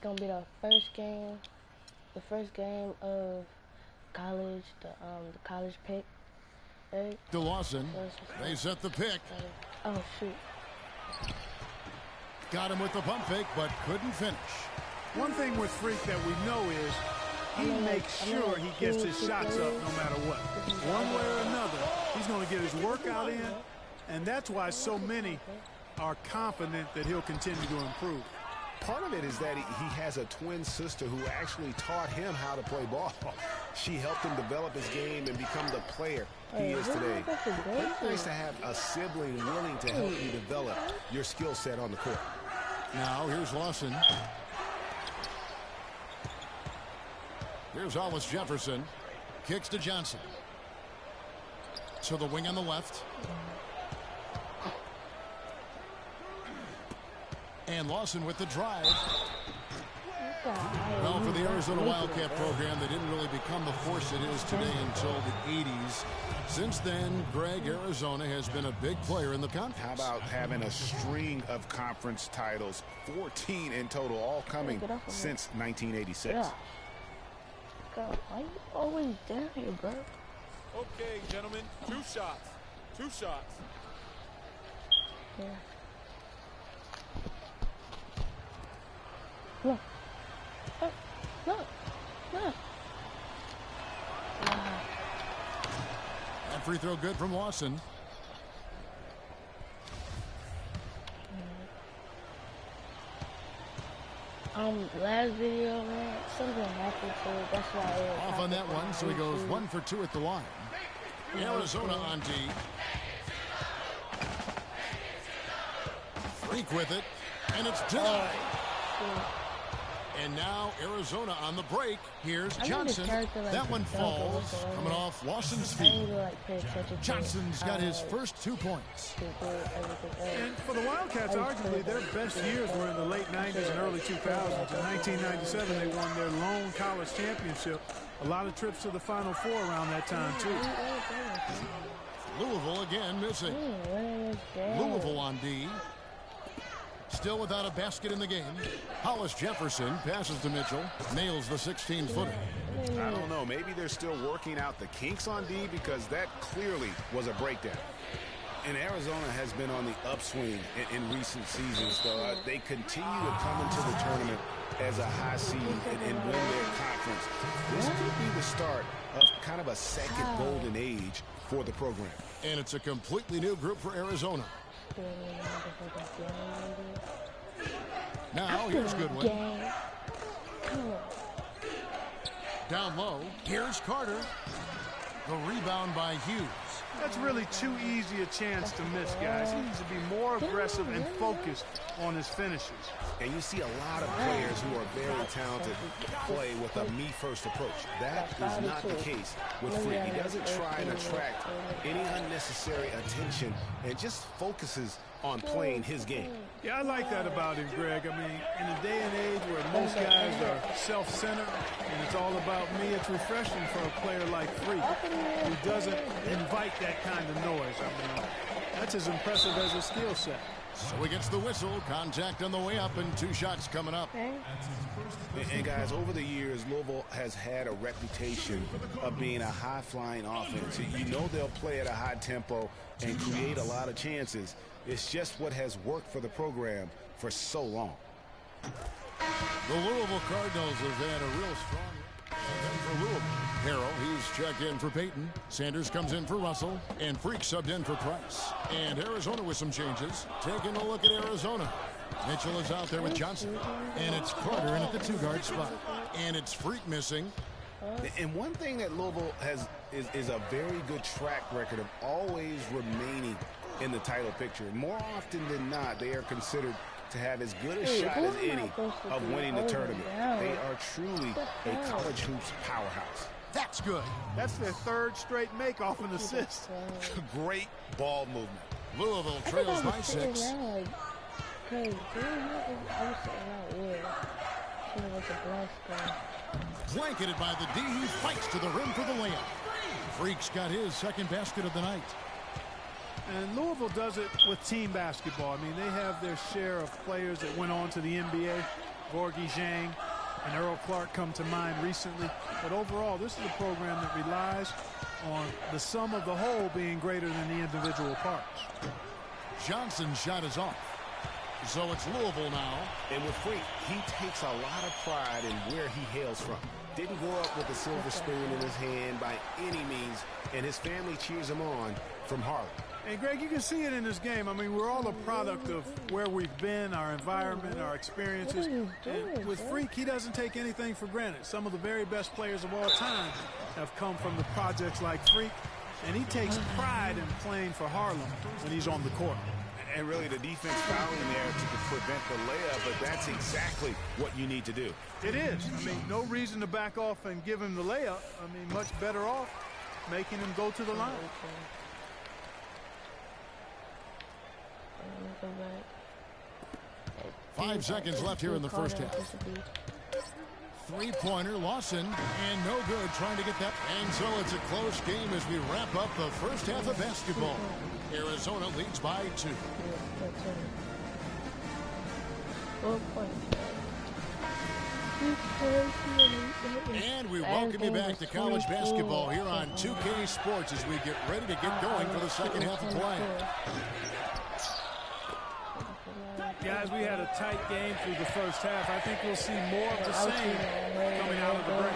gonna be the first game of college, the college pick. Right? To Lawson. They set the pick. Oh shoot. Got him with the pump fake, but couldn't finish. One thing with Freak that we know is he makes sure he gets his shots up no matter what. One way or another, he's going to get his workout in, and that's why so many are confident that he'll continue to improve. Part of it is that he has a twin sister who actually taught him how to play ball. She helped him develop his game and become the player he is today. It's nice to have a sibling willing to help you develop your skill set on the court. Now here's Lawson. Here's Hollis Jefferson. Kicks to Johnson. To the wing on the left. And Lawson with the drive. Well, for the Arizona Wildcat program, they didn't really become the force it is today until the 80s. Since then, Greg, Arizona has been a big player in the conference. How about having a string of conference titles, 14 in total, all coming since 1986? Yeah. God, why you always down here, bro? Okay, gentlemen, 2 shots. 2 shots. Yeah. Look. Oh, look. Look. That free throw good from Lawson. Last video, man, something happened to it. That's why it off on that one, so he goes 1 for 2 at the line. Arizona on D. Freak with it, and it's denied. And now Arizona on the break. Here's Johnson. That one falls, coming off Lawson's feet. Johnson's got his first 2 points. And for the Wildcats, arguably their best years were in the late 90s and early 2000s. In 1997, they won their lone college championship. A lot of trips to the Final Four around that time, too. Louisville again missing. Louisville on D. Still without a basket in the game. Hollis Jefferson passes to Mitchell. Nails the 16-footer. I don't know. Maybe they're still working out the kinks on D because that clearly was a breakdown. And Arizona has been on the upswing in recent seasons. So they continue to come into the tournament as a high seed and win their conference. This could be the start of kind of a second golden age for the program. And it's a completely new group for Arizona. Now here's Goodwin. Down low. Here's Carter. The rebound by Hughes. That's really too easy a chance to miss, guys. He needs to be more aggressive and focused on his finishes. And you see a lot of players who are very talented play with a me-first approach. That is not the case with Freak. He doesn't try and attract any unnecessary attention and just focuses on playing his game. Yeah, I like that about him, Greg. I mean, in a day and age where most guys are self-centered and it's all about me, it's refreshing for a player like Freak who doesn't invite that kind of noise. I mean, that's as impressive as a skill set. So he gets the whistle. Contact on the way up and 2 shots coming up. And guys, over the years, Louisville has had a reputation of being a high-flying offense. You know they'll play at a high tempo and create a lot of chances. It's just what has worked for the program for so long. The Louisville Cardinals have had a real strong for Louisville. Harrell, he's checked in for Payton. Sanders comes in for Russell. And Freak subbed in for Price. And Arizona with some changes. Taking a look at Arizona. Mitchell is out there with Johnson. And it's Carter in at the 2-guard spot. And it's Freak missing. And one thing that Louisville has is a very good track record of always remaining in the title picture. More often than not, they are considered to have as good a shot as any of winning the tournament. They are truly a college hoops powerhouse. That's good. That's their 3rd straight make off an assist. Great ball movement. Louisville trails by 6. Blanketed by the D. He fights to the rim for the layup. Freak's got his 2nd basket of the night. And Louisville does it with team basketball. I mean, they have their share of players that went on to the NBA. Gorgie Zhang and Earl Clark come to mind recently. But overall, this is a program that relies on the sum of the whole being greater than the individual parts. Johnson's shot is off. So it's Louisville now. And with Freak, he takes a lot of pride in where he hails from. Didn't grow up with a silver spoon in his hand by any means, and his family cheers him on from Harlem. Hey, Greg, you can see it in this game. I mean, we're all a product of where we've been, our environment, our experiences. And with Freak, he doesn't take anything for granted. Some of the very best players of all time have come from the projects like Freak, and he takes pride in playing for Harlem when he's on the court. And really, the defense fouling there to prevent the layup, but that's exactly what you need to do. It is. I mean, no reason to back off and give him the layup. I mean, much better off making him go to the line. 5 seconds left here in the first half. Three-pointer, Lawson, and no good trying to get that. And so it's a close game as we wrap up the first half of basketball. Arizona leads by 2. And we welcome you back to college basketball here on 2K Sports as we get ready to get going for the second half of play. Guys, we had a tight game through the first half. I think we'll see more of the same coming out of the break.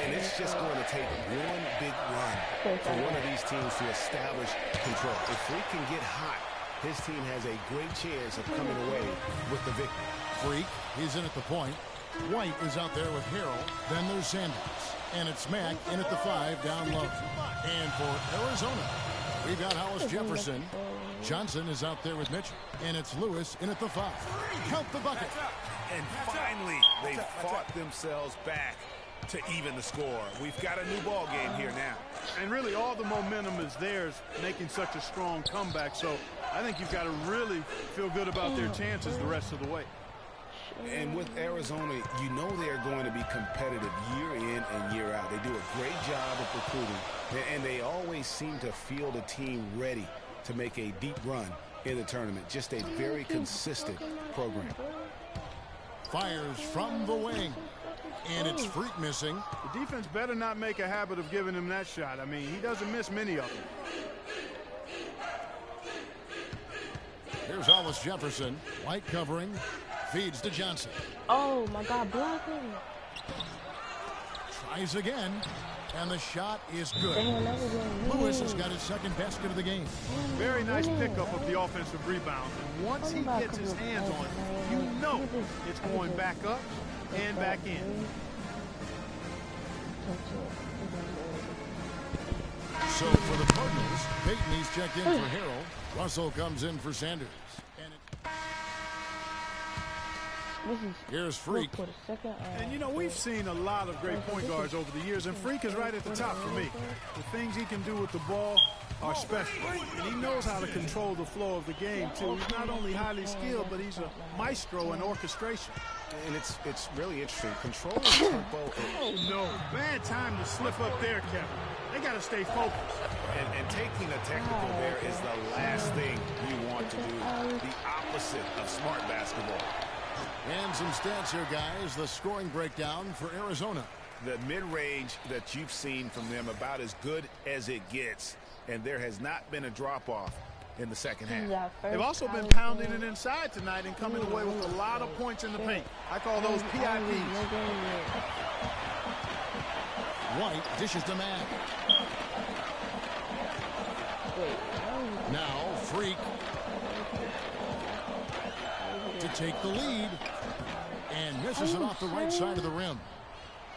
And it's just going to take one big run for one of these teams to establish control. If we can get hot, his team has a great chance of coming away with the victory. Freak, he's in at the point. White is out there with Harrell. Then there's Sanders. And it's Mack in at the 5 down low. And for Arizona, we've got Hollis Jefferson. Johnson is out there with Mitchell. And it's Lewis in at the 5. Count the bucket. And finally, they fought themselves back to even the score. We've got a new ball game here now. And really, all the momentum is theirs, making such a strong comeback. So I think you've got to really feel good about their chances the rest of the way. And with Arizona, you know they're going to be competitive year in and year out. They do a great job of recruiting, and they always seem to field a team ready to make a deep run in the tournament. Just a very consistent program. Fires from the wing. And it's Freak missing. The defense better not make a habit of giving him that shot. I mean, he doesn't miss many of them. Here's Hollis Jefferson. White covering. Feeds to Johnson. Oh, my God, block him. Tries again. And the shot is good. Lewis has got his second basket of the game. Very nice pickup of the offensive rebound. And once he gets his hands on it, you know it's going back up and back in. So for the Cardinals, Peyton, he's checked in for Harrell. Russell comes in for Sanders. Here's Freak. And, you know, we've seen a lot of great point guards over the years, and Freak is right at the top for me. The things he can do with the ball are special. And he knows how to control the flow of the game, too. He's not only highly skilled, but he's a maestro in orchestration. And it's really interesting. Controlling tempo. Oh, no. Bad time to slip up there, Kevin. They got to stay focused. And taking a technical there is the last thing you want to do. The opposite of smart basketball. And some stats here, guys. The scoring breakdown for Arizona. The mid-range that you've seen from them about as good as it gets. And there has not been a drop-off in the second half. They've also been pounding it inside tonight and coming away with a lot of points in the paint. I call those PIPs. White dishes to Mack. Now Freak to take the lead. And misses it off the right side of the rim.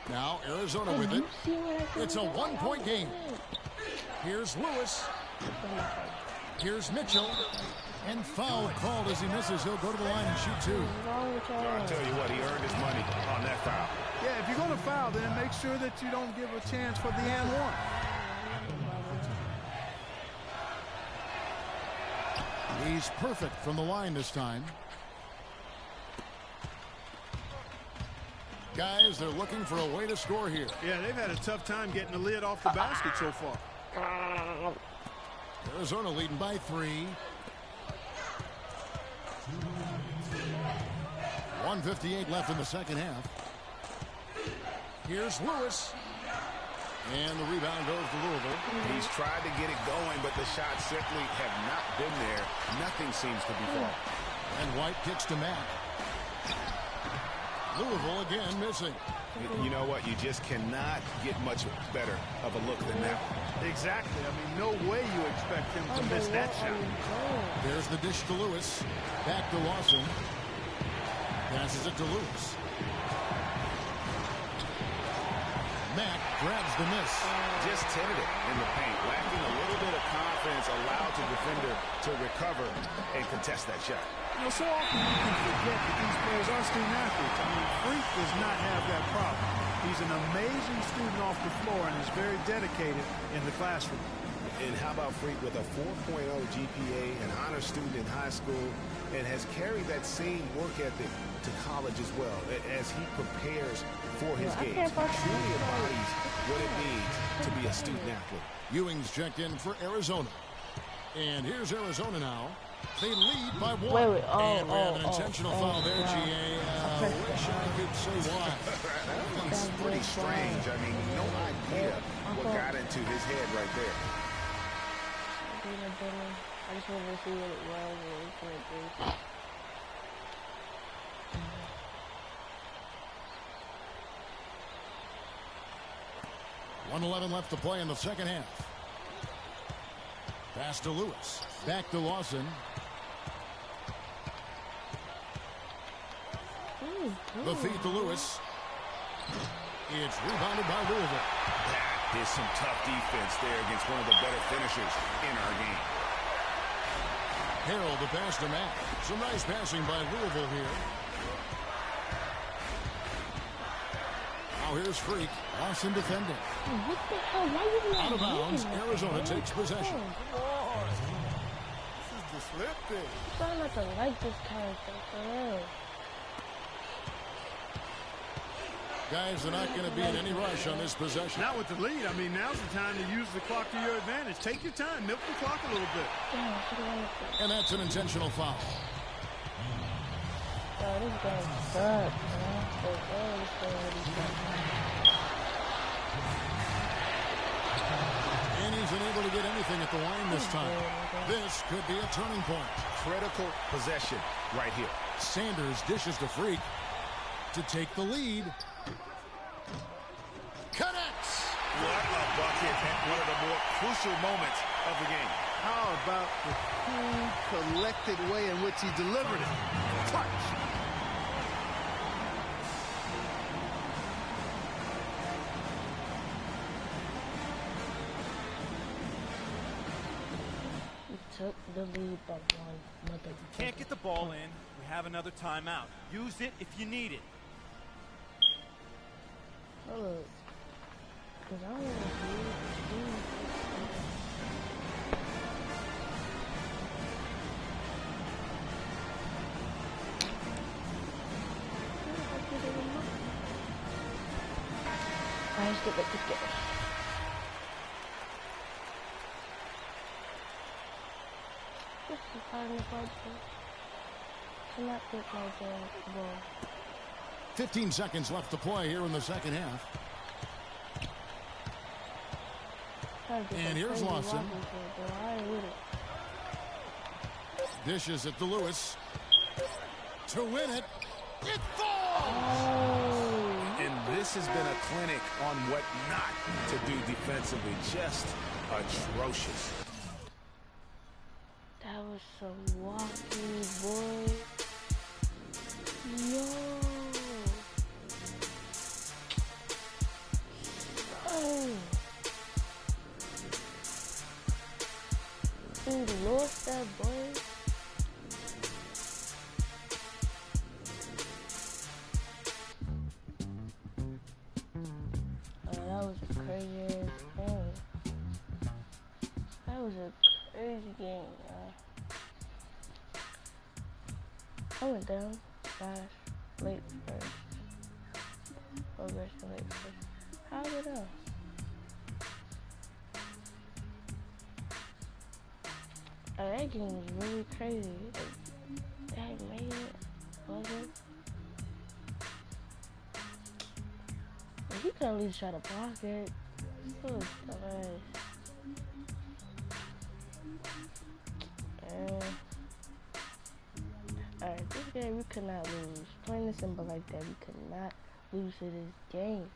Now Arizona with it. It's a one-point game. Here's Lewis. Here's Mitchell. And foul called as he misses. He'll go to the line and shoot two. I'll tell you what, he earned his money on that foul. Yeah, if you're going to foul, then make sure that you don't give a chance for the and one. He's perfect from the line this time. Guys, they're looking for a way to score here. Yeah, they've had a tough time getting the lid off the basket so far. Arizona leading by 3. 1:58 left in the second half. Here's Lewis. And the rebound goes to Louisville. He's tried to get it going, but the shots simply have not been there. Nothing seems to be falling. And White kicks to Mack. Louisville again missing. You know what? You just cannot get much better of a look than that. Exactly. I mean, no way you expect him to miss that shot. There's the dish to Lewis. Back to Lawson. Passes it to Lewis. Mack grabs the miss. Just tentative in the paint. Lacking a little bit of confidence. Allowed the defender to recover and contest that shot. You know, so often you can forget that these players are student athletes. I mean, Freak does not have that problem. He's an amazing student off the floor and is very dedicated in the classroom. And how about Freak with a 4.0 GPA, an honor student in high school, and has carried that same work ethic to college as well as he prepares for his game. He truly embodies what it means to be a student athlete. Ewing's checked in for Arizona. And here's Arizona now. They lead by 1. And we have an intentional foul there, GA. Wish I could say why. That was pretty strange. I mean, no idea what got into his head right there. I just wanted to see what it was and what it was. 1:11 left to play in the second half. Pass to Lewis. Back to Lawson. The feed to Lewis. It's rebounded by Louisville. That is some tough defense there against one of the better finishers in our game. Harrell the pass to Mack. Some nice passing by Louisville here. Now here's Freak. Lawson defending. What the hell? Why you out of bounds. Arizona takes possession. This is disrupting. I'm trying not to like this character, for real. Guys, they're not going to be in any rush on this possession. Not with the lead. I mean, now's the time to use the clock to your advantage. Take your time. Milk the clock a little bit. And that's an intentional foul. Yo, this game sucks, man. And he's unable to get anything at the line this time. This could be a turning point. Critical possession right here. Sanders dishes to Freak to take the lead. Connects! What a bucket at one of the more crucial moments of the game. How about the cool, collected way in which he delivered it? Clutch! Took the lead by 1 mother. Can't get the ball in. We have another timeout. Use it if you need it. Look, because I don't want to do I just get back to get. This is kind of hard to not get my ball. 15 seconds left to play here in the second half. And here's Lawson. Dishes it to Lewis. To win it. It falls! Oh. And this has been a clinic on what not to do defensively. Just atrocious. That was some walking, boy. Yo. Oh. He lost that boy. Oh, that was a crazy ass game. That was a crazy game, y'all. I went down last late first. Or versus late first. How did I? That game was really crazy. Like, that made it, wasn't? He could at least try to block it. Oh, dumbass. Alright, this game we could not lose. Plain and simple like that, we could not lose to this game.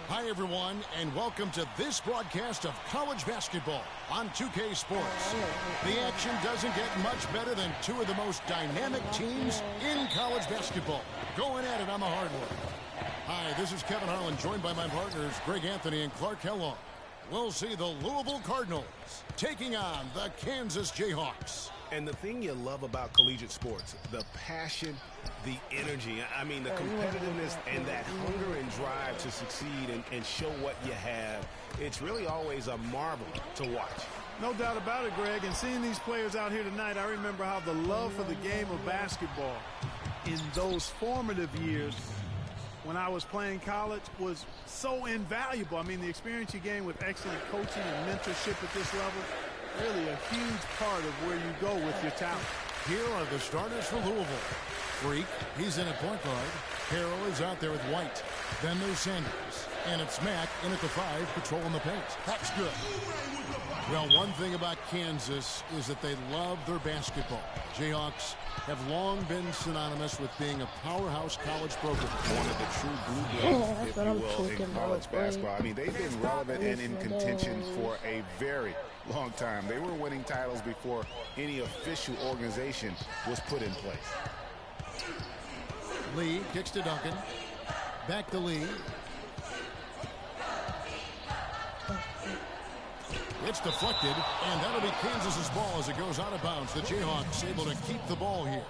Hi, everyone, and welcome to this broadcast of college basketball on 2K Sports. The action doesn't get much better than two of the most dynamic teams in college basketball going at it on the hardwood. Hi, this is Kevin Harlan, joined by my partners Greg Anthony and Clark Kellogg. We'll see the Louisville Cardinals taking on the Kansas Jayhawks. And the thing you love about collegiate sports, the passion, the energy, I mean, the competitiveness and that hunger and drive to succeed and show what you have, it's really always a marvel to watch. No doubt about it, Greg. And seeing these players out here tonight, I remember how the love for the game of basketball in those formative years when I was playing college was so invaluable. I mean, the experience you gain with excellent coaching and mentorship at this level, really a huge part of where you go with your talent. Here are the starters for Louisville. Freak, he's in at point guard. Harrell is out there with White. Then there's Sanders. And it's Mack in at the 5, patrolling the paint. That's good. Well, one thing about Kansas is that they love their basketball. Jayhawks have long been synonymous with being a powerhouse college program. One of the true blue bloods, if you will, in college basketball. I mean, they've been relevant and in contention for a very long time. They were winning titles before any official organization was put in place. Lee kicks to Duncan. Back to Lee. It's deflected, and that'll be Kansas's ball as it goes out of bounds. The Jayhawks able to keep the ball here.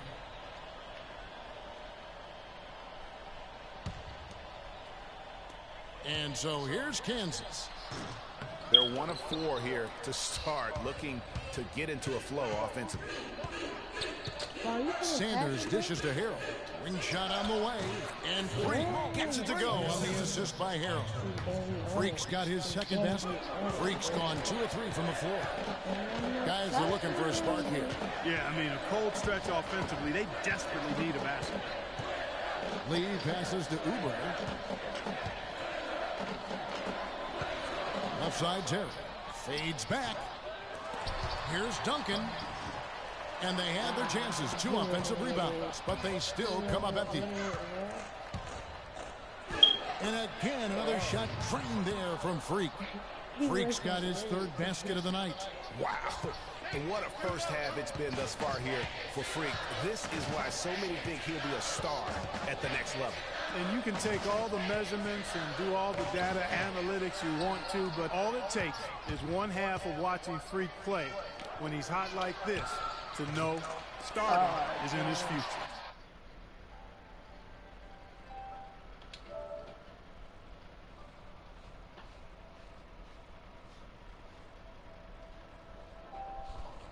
And so here's Kansas. They're 1 of 4 here to start, looking to get into a flow offensively. Sanders dishes to Harrell. Ring shot on the way, and Freak gets it to go on the assist by Harrell. Freak's got his second basket. Freak's gone 2 of 3 from the floor. Guys are looking for a spark here. Yeah, I mean, a cold stretch offensively. They desperately need a basket. Lee passes to Oubre. Left side, Terry. Fades back. Here's Duncan. And they had their chances. 2 offensive rebounds, but they still come up empty. And again, another shot drained there from Freak. Freak's got his 3rd basket of the night. Wow. And what a first half it's been thus far here for Freak. This is why so many think he'll be a star at the next level. And you can take all the measurements and do all the data analytics you want to, but all it takes is 1 half of watching Freak play when he's hot like this to know starting is in his future.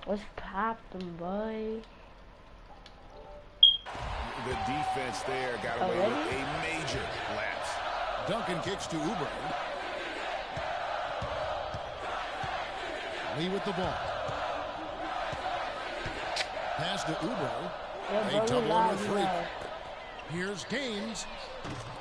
What's poppin', boy? The defense there got away with a major lapse. Duncan kicks to Oubre. Lee with the ball. Pass to Oubre. They double him with Freak. Here's Gaines.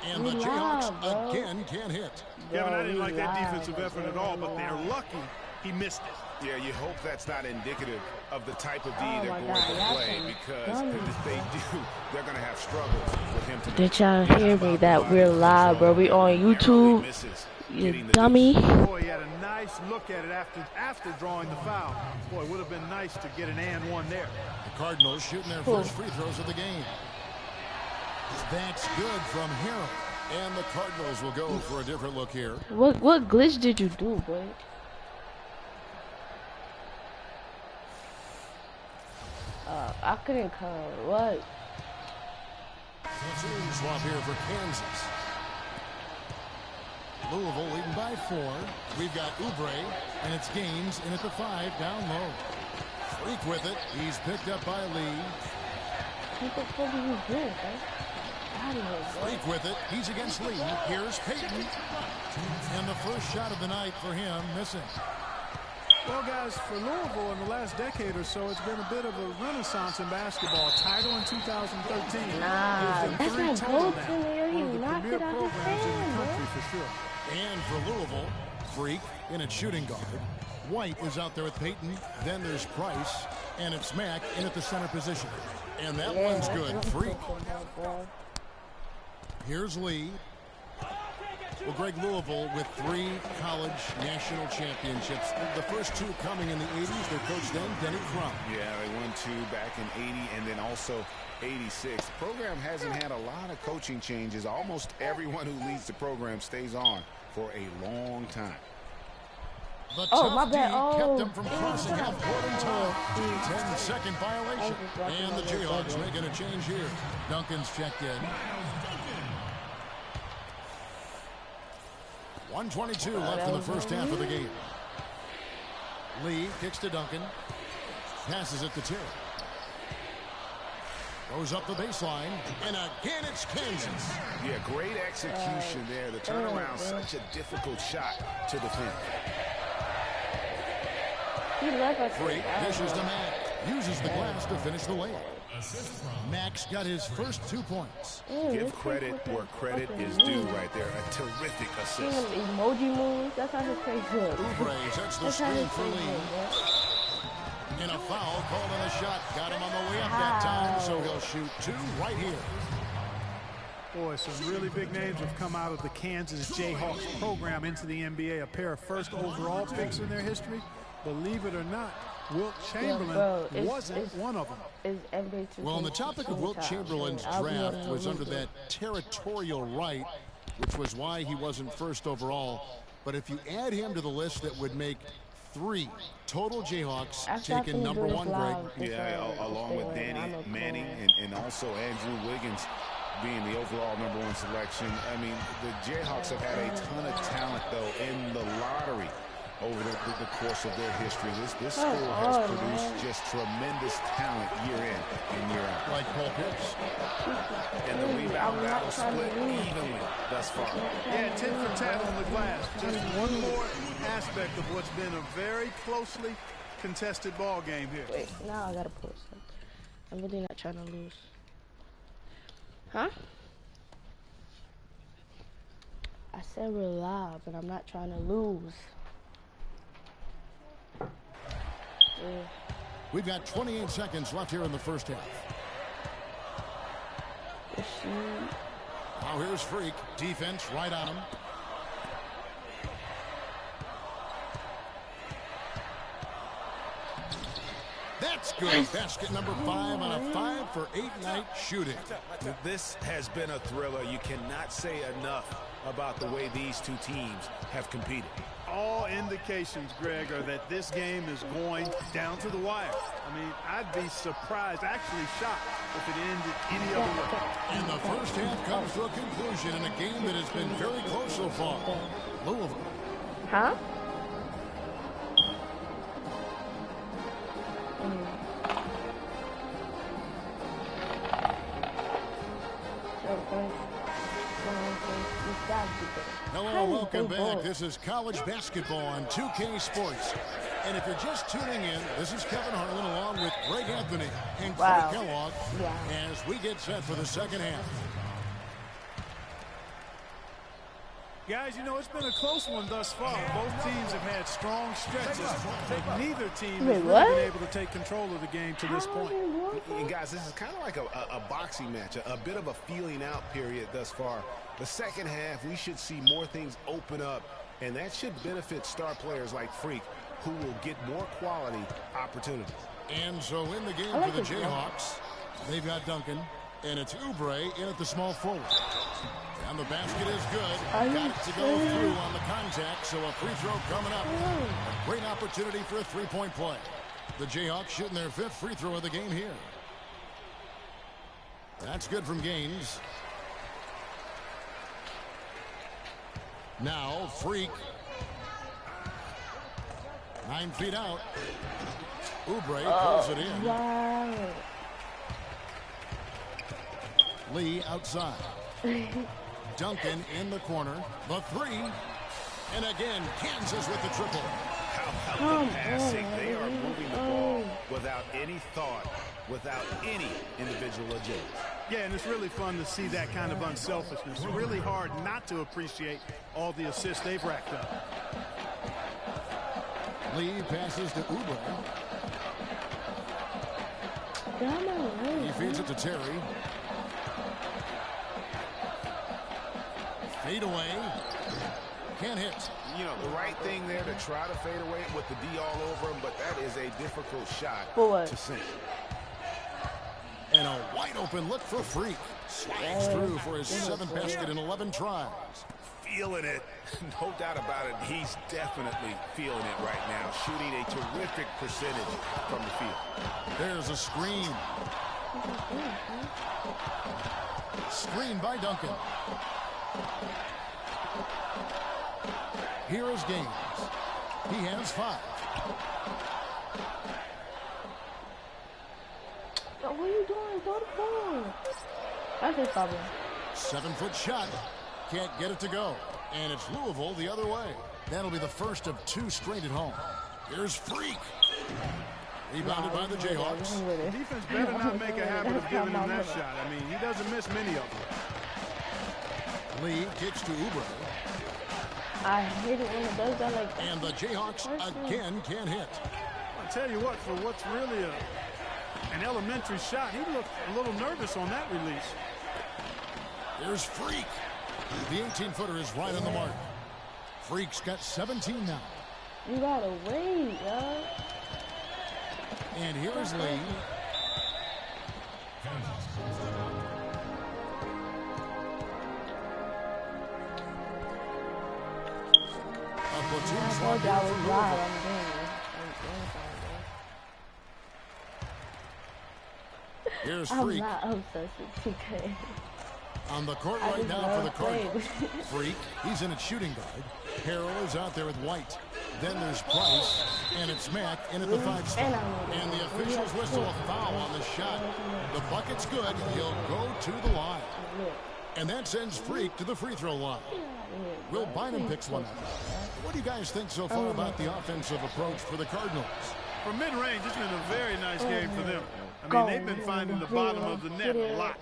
And the Jayhawks again can't hit. Kevin, I didn't like that defensive effort at all, but they're lucky he missed it. Yeah, you hope that's not indicative of the type of D they're going to play, because if they do, they're going to have struggles with him. Did y'all hear me that we're live, bro? We on YouTube, you dummy. Boy, he had a nice look at it after drawing the foul. Boy, it would have been nice to get an and one there. The Cardinals shooting their first free throws of the game. That's good from Harrell. And the Cardinals will go for a different look here. What glitch did you do, boy? I couldn't come. What? Team swap here for Kansas. Louisville leading by 4. We've got Oubre, and it's Gaines in at the 5, down low. Freak with it. He's picked up by Lee. What the fuck are you doing, bro? Out of here, bro. Freak with it. He's against Lee. Here's Peyton. And the first shot of the night for him missing. Well, guys, for Louisville in the last decade or so, it's been a bit of a renaissance in basketball. Title in 2013. Nah, that's not Bolton there. He knocked it out his hand, country for sure. And for Louisville, Freak in at shooting guard. White is out there with Peyton. Then there's Price. And it's Mack in at the center position. And that one's good. Freak. Here's Lee. Well, Greg, Louisville with 3 college national championships. The first 2 coming in the 80s. Their coach then, Denny Crum. Yeah, they won 2 back in 80 and then also 86. The program hasn't had a lot of coaching changes. Almost everyone who leads the program stays on for a long time. The tough D kept them from crossing half court in time. 10-second violation. And the Jayhawks making a change here. Duncan's checked in. 1:22 left in the first half of the game. Lee kicks to Duncan. Passes it to Terry. Goes up the baseline. And again, it's Kansas. Yeah, great execution there. The turnaround, such a difficult shot to defend. Freak dishes to Mack. Uses the glass to finish the layup. Mack's got his first 2 points. Give credit where credit is due right there. A terrific assist. Emoji moves. That's how his face looks. Oubre sets the screen for Lee. And a foul called on the shot. Got him on the way up that time, so he'll shoot 2 right here. Boy, some really big names have come out of the Kansas Jayhawks program into the NBA. A pair of first overall picks in their history. Believe it or not, Wilt Chamberlain wasn't one of them. Well, on the topic of Wilt Chamberlain's draft was under that territorial right, which was why he wasn't first overall. But if you add him to the list, that would make 3 total Jayhawks taken #1, Greg. Yeah, along with Danny Manning and also Andrew Wiggins being the overall #1 selection. I mean, the Jayhawks have had a ton of talent, though, in the lottery over the course of their history. This school has produced just tremendous talent year in and year out. Like Paul Pierce. And the rebound battle split evenly thus far. Yeah, 10 for 10 on the glass. Just one more aspect of what's been a very closely contested ball game here. Wait, now I gotta post something. I'm really not trying to lose. Huh? I said we're live, but I'm not trying to lose. We've got 28 seconds left here in the first half. Now here's Freak. Defense right on him. That's good. Basket number 5 on a 5 for 8 night shooting. This has been a thriller. You cannot say enough about the way these two teams have competed. All indications, Greg, are that this game is going down to the wire. I mean, I'd be surprised, actually shocked, if it ended any other way. And the first half comes to a conclusion in a game that has been very close so far. Louisville. Huh? Hello, welcome back. This is college basketball on 2K Sports. And if you're just tuning in, this is Kevin Harlan along with Greg Anthony and Craig Kellogg as we get set for the second half. Guys, you know, it's been a close one thus far. Both teams have had strong stretches, but neither team has really been able to take control of the game to this point. And guys, this is kind of like a boxing match, a bit of a feeling out period thus far. The second half, we should see more things open up, and that should benefit star players like Freak, who will get more quality opportunities. And so in the game for the Jayhawks, they've got Duncan, and it's Oubre in at the small forward. And the basket is good. Got it to go through on the contact, so a free throw coming up. A great opportunity for a three-point play. The Jayhawks shooting their 5th free throw of the game here. That's good from Gaines. Now, Freak. 9 feet out. Oubre pulls it in. Lee outside. Duncan in the corner. The three. And again, Kansas with the triple. How about the passing? They are moving the ball without any thought, without any individual agility. Yeah, and it's really fun to see that kind of unselfishness. Really hard not to appreciate all the assists they've racked up. Lee passes to Oubre. He feeds it to Terry. Fade away. Can't hit. You know, the right thing there to try to fade away with the D all over him, but that is a difficult shot to sink. And a wide open look for Freak. Slides through for his 7th basket in 11 tries. Feeling it. No doubt about it. He's definitely feeling it right now. Shooting a terrific percentage from the field. There's a screen. Screen by Duncan. Here is Gaines. He has 5. What are you doing? Throw the ball. That's his problem. 7-foot shot. Can't get it to go. And it's Louisville the other way. That'll be the first of 2 straight at home. Here's Freak. Rebounded by the Jayhawks. The defense better not make a habit of giving him that shot. I mean, he doesn't miss many of them. Lee kicks to Oubre. I hate it when it does that like that. And the Jayhawks again can't hit. I'll tell you what, for what's really an elementary shot, he looked a little nervous on that release. Here's Freak. The 18-footer is right on the mark. Freak's got 17 now. You gotta wait, yo. And here is Lee. A platoon swap here for Louisville. Here's Freak. I'm not obsessed with 2K. On the court right now for the Cardinals. Freak, he's in at shooting guard. Harrell is out there with White. Then there's Price, and it's Mack in at the 5 spot. And the officials whistle a foul on the shot. The bucket's good. He'll go to the line. And that sends Freak to the free throw line. Will Bynum picks one up. What do you guys think so far about the offensive approach for the Cardinals? For mid-range, it's been a very nice game for them. I mean, they've been finding the bottom of the net a lot.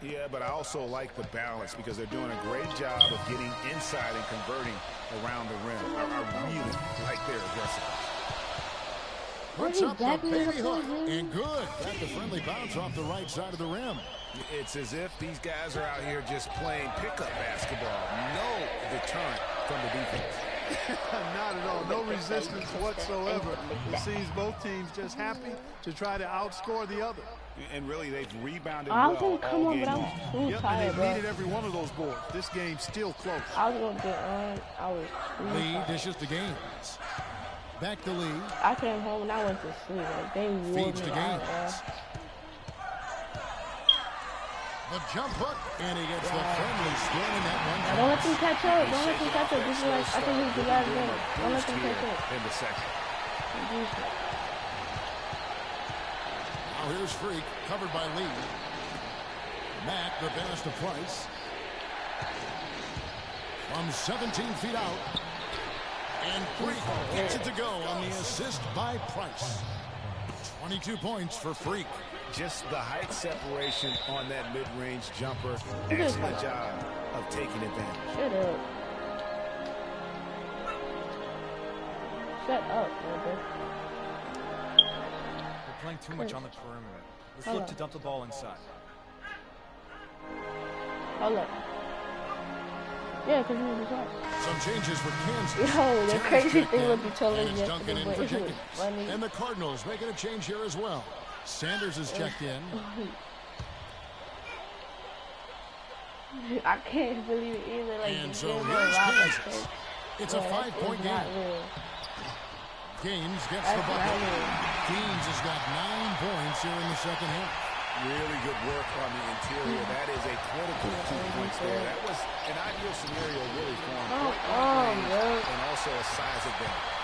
Yeah, but I also like the balance because they're doing a great job of getting inside and converting around the rim. I really like their aggressiveness. Puts up the baby hook, and good. Got the friendly bounce off the right side of the rim. It's as if these guys are out here just playing pickup basketball. No deterrent from the defense. Not at all. No resistance whatsoever. It seems both teams just happy to try to outscore the other. And really, they've rebounded I well was gonna come all up, game but I long. was too Yep, tired, and bro. they've needed every one of those boards. This game's still close. I was gonna get on. I was. Lee dishes to Gaines. Back to Lee. I came home and I went to sleep. Like they wore Feeds me to out, Gaines. The jump hook, and he gets the friendly spin in that one. Don't let them catch up. Don't let them catch up. This is like I think this is the last game. Don't let them catch up. In the second. Now here's Freak, covered by Lee. Mack, the pass to Price. From 17 feet out. And Freak gets it to go on the assist by Price. 22 points for Freak. Just the height separation on that mid-range jumper. Excellent job of taking advantage. Shut up. Shut up, nigga. We're playing too much on the perimeter. Let's look to dump the ball inside. Hold up. Yeah, because he was shot. Some changes for Kansas. Yo, the Terrence crazy checked thing in, with the Cholo and it's Duncan yesterday, in but for it was Jenkins. funny. And the Cardinals making a change here as well. Sanders is checked in. I can't believe it either. Like, And the so game here's went live like Kansas. this. It's a Yeah, 5-point it's not game. real. Gaines gets That's the bucket. not real. Gaines has got 9 points here in the second half. Really good work on the interior. That is a critical 2 points there. That was an ideal scenario really for him. Bro. And also a size advantage.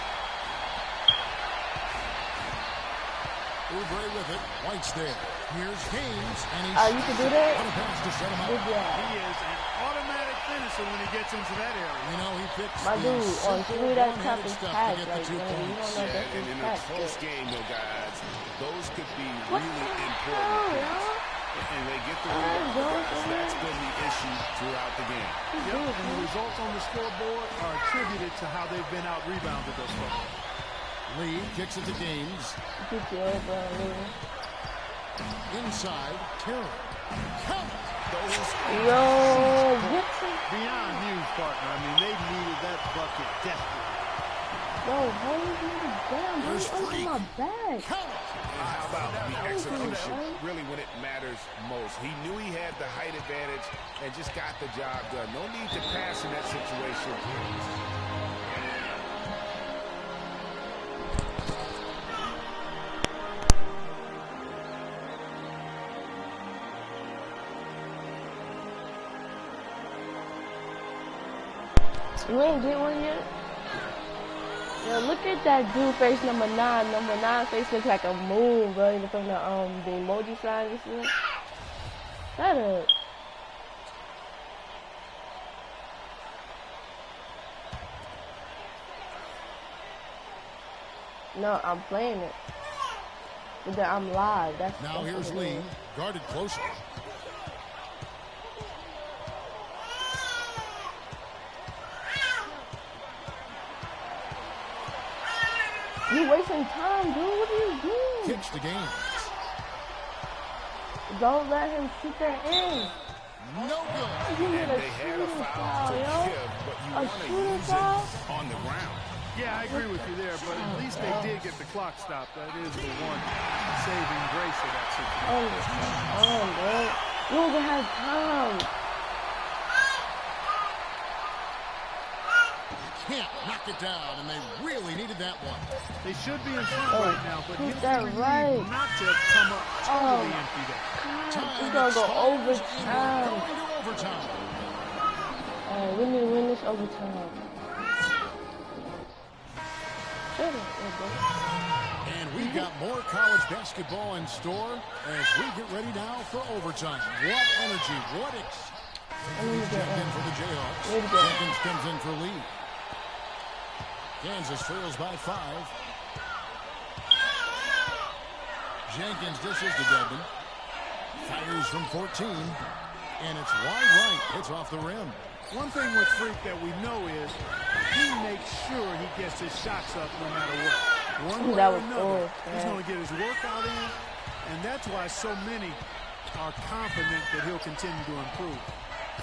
Oubre with it. White's there. Here's Haynes, and he's You can do that? what a pass to set him up. Good job. He is an automatic finisher when he gets into that area. You know, he picks My the dude, on simple through that top one-handed is stuff to packed. get Like, the 2 man, you points. don't know Yeah, that's and in a packed. close game, though, guys, those could be What really the important hell, points. yo? And they get the Oh, rebound, don't guys. do That's that. been the issue throughout the game. Yep, and the results on the scoreboard are attributed to how they've been out-rebounded thus far. Lee kicks it to Gaines. Get you over, man. Inside, Terry. Count it. Those Yo, what the? Beyond huge, partner. I mean, they needed that bucket desperately. Yo, hold me down. There's Bring three. my bag. Count it. And how about the execution, right? really when it matters most? He knew he had the height advantage and just got the job done. No need to pass in that situation. You ain't get one yet? Yo, look at that dude face number 9. Number 9 face looks like a moon, bro. From the emoji sign and shit. Shut up. No, I'm playing it. But then I'm live. That's Now that's here's what it Lee, is. guarded closely. You wasting time, dude. What are you doing? Kicks to Gaines. Don't let him shoot that in. No good. You need And a they had a shooting foul foul, to yo. give, but you A want to shooting use foul? it on the ground. Yeah, I agree with you there, but at least they did get the clock stopped. That is the one saving grace of that situation. Oh, bro. You don't even have time. Can't knock it down, and they really needed that one. They should be in front right now, but keep you that really right. need not to come up totally Oh. empty there. God, we Time gonna go expires, and overtime. we're going to overtime. Alright, we need to win this overtime. Shut up, bro. And we've got more college basketball in store as we get ready now for overtime. What energy, what need to get checked in for the Jayhawks. Need to get Jenkins comes in for Lee. Kansas trails by 5. Jenkins dishes to Duggan. Fires from 14. And it's wide right. Hits off the rim. One thing with Freak that we know is he makes sure he gets his shots up no matter what. One way That or was another, cool, he's man. going to get his workout in, and that's why so many are confident that he'll continue to improve.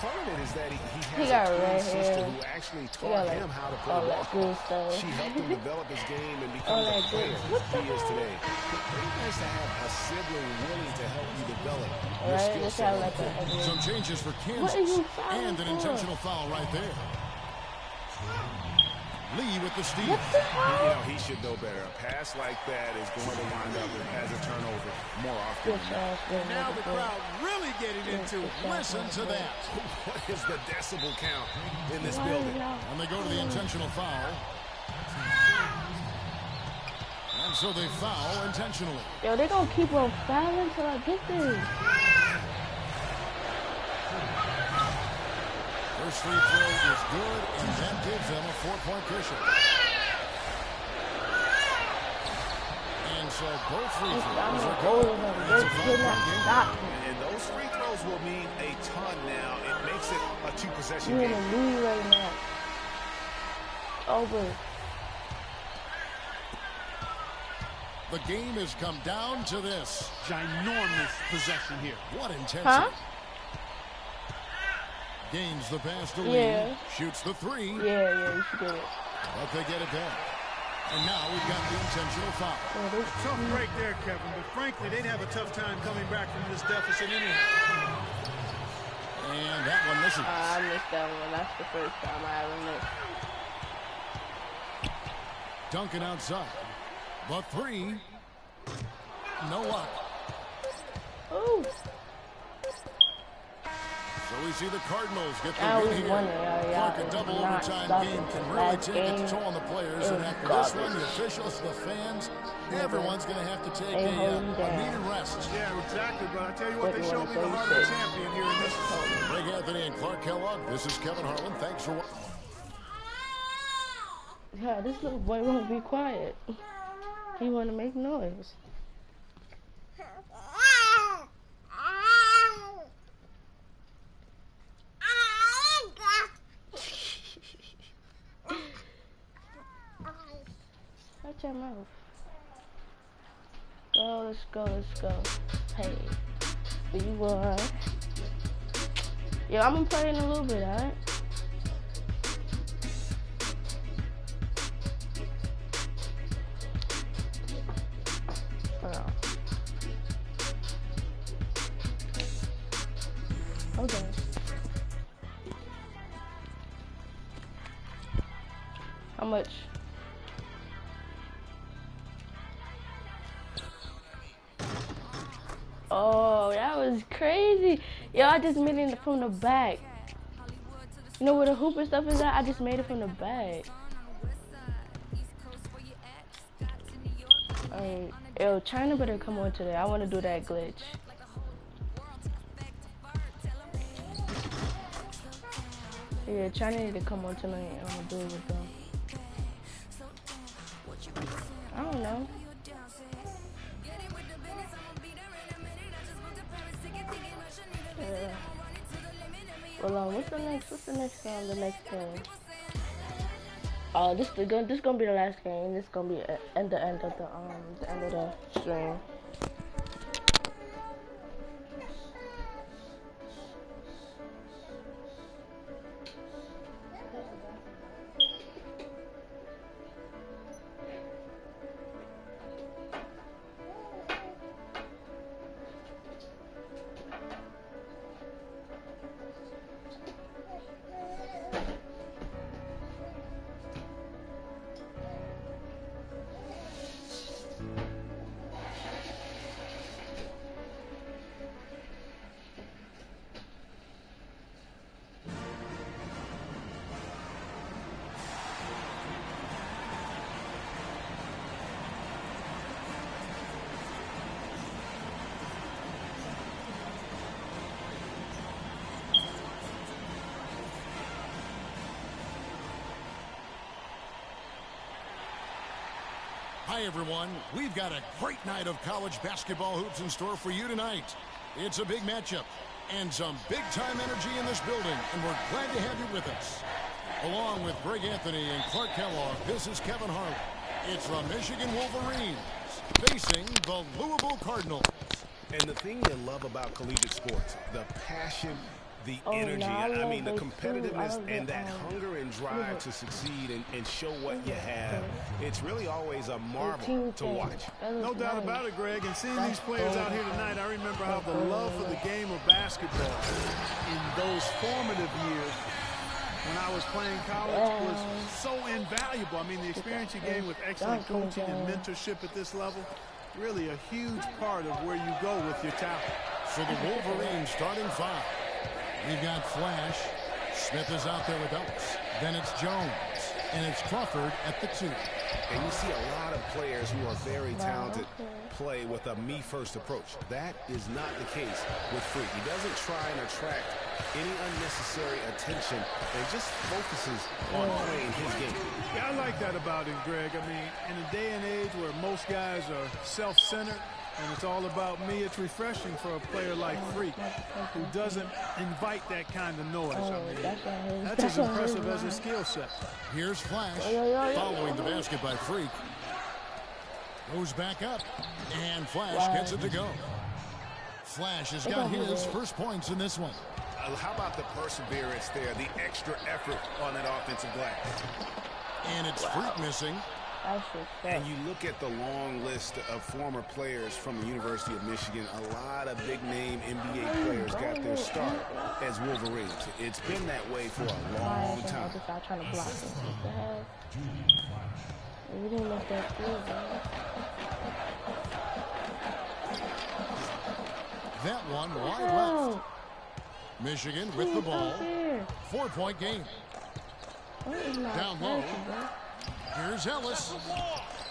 Part of it is that he He has got a twin red sister hair. who actually He taught got like him how to play all ball. that good stuff. She helped him develop his game and become All the that good. player What the he is hell? today. Very nice to have a sibling willing to help you develop your Right? skill This set. sound like a Some changes for What are Kansas. you fouling And an for? intentional foul right there. Lee with the steal. What the hell? You know, he should know better. A pass like that is going to wind up as a turnover more often Good than not. trash, good Now the motherfucker. crowd really getting into it. Listen to that. What is the decibel count in this Why building? y'all- And they go to the intentional foul. And so they foul intentionally. Yo, they gonna keep on fouling till I get this. First free throw is good, and that gives them a 4-point cushion. And so both free I'm throws are older good. than It's a they could not 5-point game. stop me. And those free throws will mean a ton now. It makes it a two-possession You in game. the lead right now. Over. The game has come down to this. Ginormous possession here. What intensity. Huh? Gains the pass to Yeah. Lee. Shoots the 3. Yeah, you should do it. But they get it back. And now we've got the intentional foul. Yeah, they- Tough break there, Kevin, but frankly, they'd have a tough time coming back from this deficit anyhow. And that one misses. I missed that one. That's the first time I ever missed. Duncan outside. The 3. No luck. Ooh. So he we see the Cardinals get the I was lead here. wondering, Clark, a double overtime game can really take its toll on the players, and after this one, the officials, the fans, everyone's going to have to take a needed rest. Yeah, exactly, but I tell you what, they showed me the heart of a champion here in this one. Greg Anthony and Clark Kellogg, this is Kevin Harlan. Thanks for watching. Yeah, this little boy won't be quiet. He want to make noise. Shut your mouth. Go, let's go, let's go. Hey, B1. Yo, I'm gonna play in a little bit, alright? Hold on. Okay. How much? Oh, that was crazy. Yo, I just made it from the back. You know where the hoop and stuff is at? I just made it from the back. Yo, China better come on today. I want to do that glitch. Yeah, China need to come on tonight. I'm going to do it with them. I don't know. Yeah. Well, what's the next game? The next game. Oh, this gonna be the last game. This gonna be the end of the stream. Hi, everyone. We've got a great night of college basketball hoops in store for you tonight. It's a big matchup and some big-time energy in this building, and we're glad to have you with us. Along with Greg Anthony and Clark Kellogg, this is Kevin Harlan. It's the Michigan Wolverines facing the Louisville Cardinals. And the thing you love about collegiate sports, the passion, the energy, I mean, the competitiveness and that hunger and drive to succeed and show what you have. It's really always a marvel to watch. No doubt about it, Greg. And seeing these players out here tonight, I remember how the love for the game of basketball in those formative years when I was playing college was so invaluable. I mean, the experience you gain with excellent coaching and mentorship at this level, really a huge part of where you go with your talent. So the Wolverines starting five. We've got Flash. Smith is out there with Ellis. Then it's Jones. And it's Crawford at the 2. And you see a lot of players who are very talented play with a me-first approach. That is not the case with Freak. He doesn't try and attract any unnecessary attention and just focuses on playing his game. Yeah, I like that about him, Greg. I mean, in a day and age where most guys are self-centered, and it's all about me, it's refreshing for a player like Freak, who doesn't invite that kind of noise. I mean, that's as impressive as his skill set. Here's Flash, following the basket by Freak. Goes back up, and Flash gets it to go. Flash has got his first points in this one. How about the perseverance there, the extra effort on that offensive glass? And it's Freak missing. And you look at the long list of former players from the University of Michigan, a lot of big-name NBA players got their start as Wolverines. It's been that way for a long time. We didn't make that field goal. That one wide left. Michigan with the ball. 4-point game. Down low. Here's Ellis.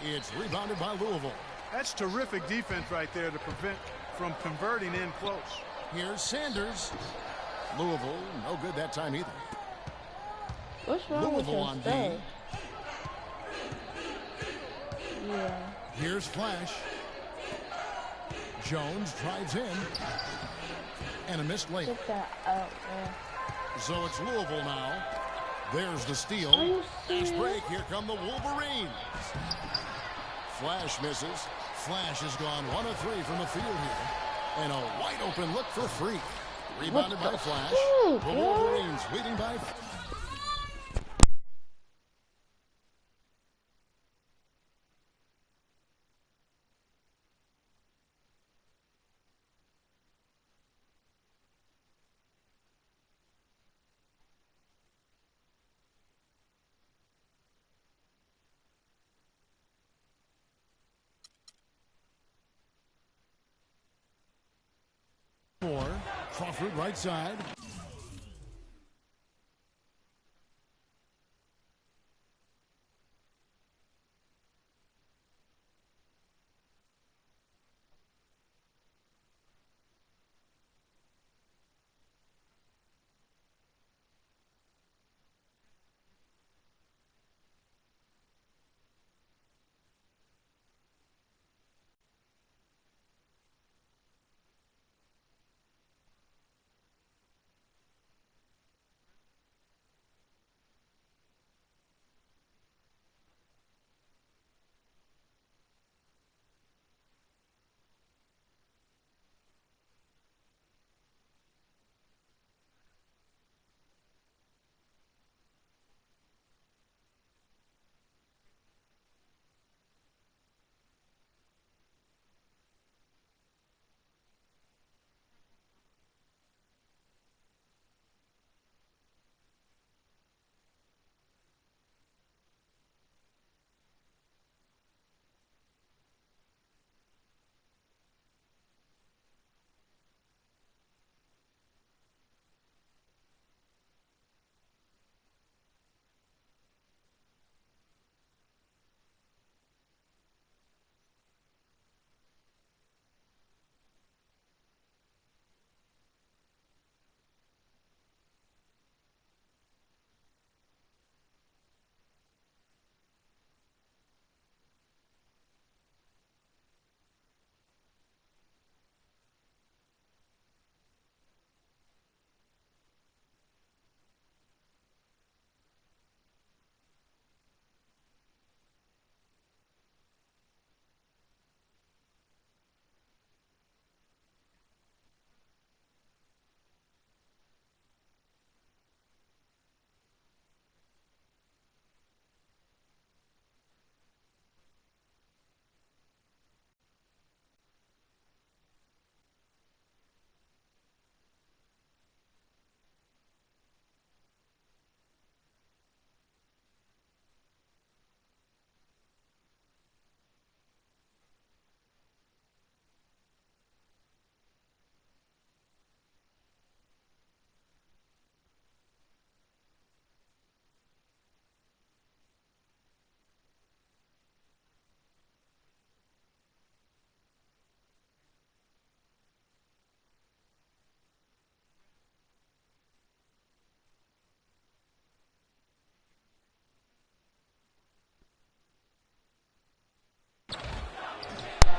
It's rebounded by Louisville. That's terrific defense right there to prevent from converting in close. Here's Sanders. Louisville, no good that time either. What's wrong Louisville with on his D. thing? Yeah. Here's Flash. Jones drives in. And a missed layup. Get that out, man. So it's Louisville now. There's the steal. Fast break. Here come the Wolverines. Flash misses. Flash has gone 1 of 3 from the field here. And a wide open look for Freak. Rebounded by Flash. The Wolverines leading by... Crawford right side.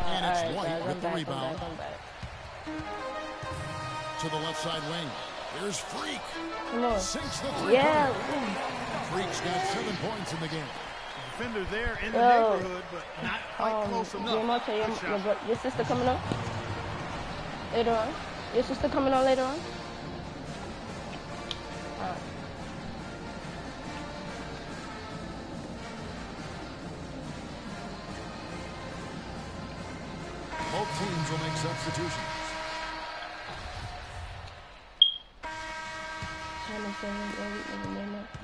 And it's White with the rebound. To the left side wing. Here's Freak. Sinks the three. Yeah. Freak's got 7 points in the game. Defender there in the neighborhood, but not quite close enough. Your sister coming on later on? Your sister coming on later on? Both teams will make substitutions.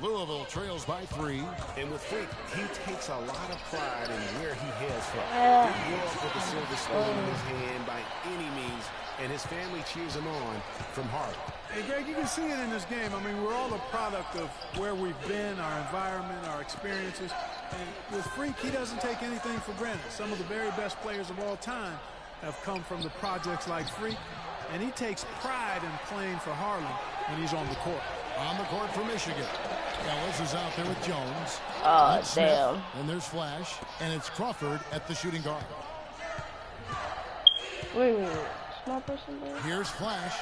Louisville trails by 3. And with Freak, he takes a lot of pride in where he heads from. He grew up with a silver spoon in his hand by any means. and his family cheers him on from Harlem. Hey, Greg, you can see it in this game. I mean, we're all a product of where we've been, our environment, our experiences. And with Freak, he doesn't take anything for granted. Some of the very best players of all time have come from the projects like Freak, and he takes pride in playing for Harlem when he's on the court. On the court for Michigan. Ellis is out there with Jones. Oh, Smith, damn. and there's Flash, and it's Crawford at the shooting guard. Wait. Small person there? Here's Flash.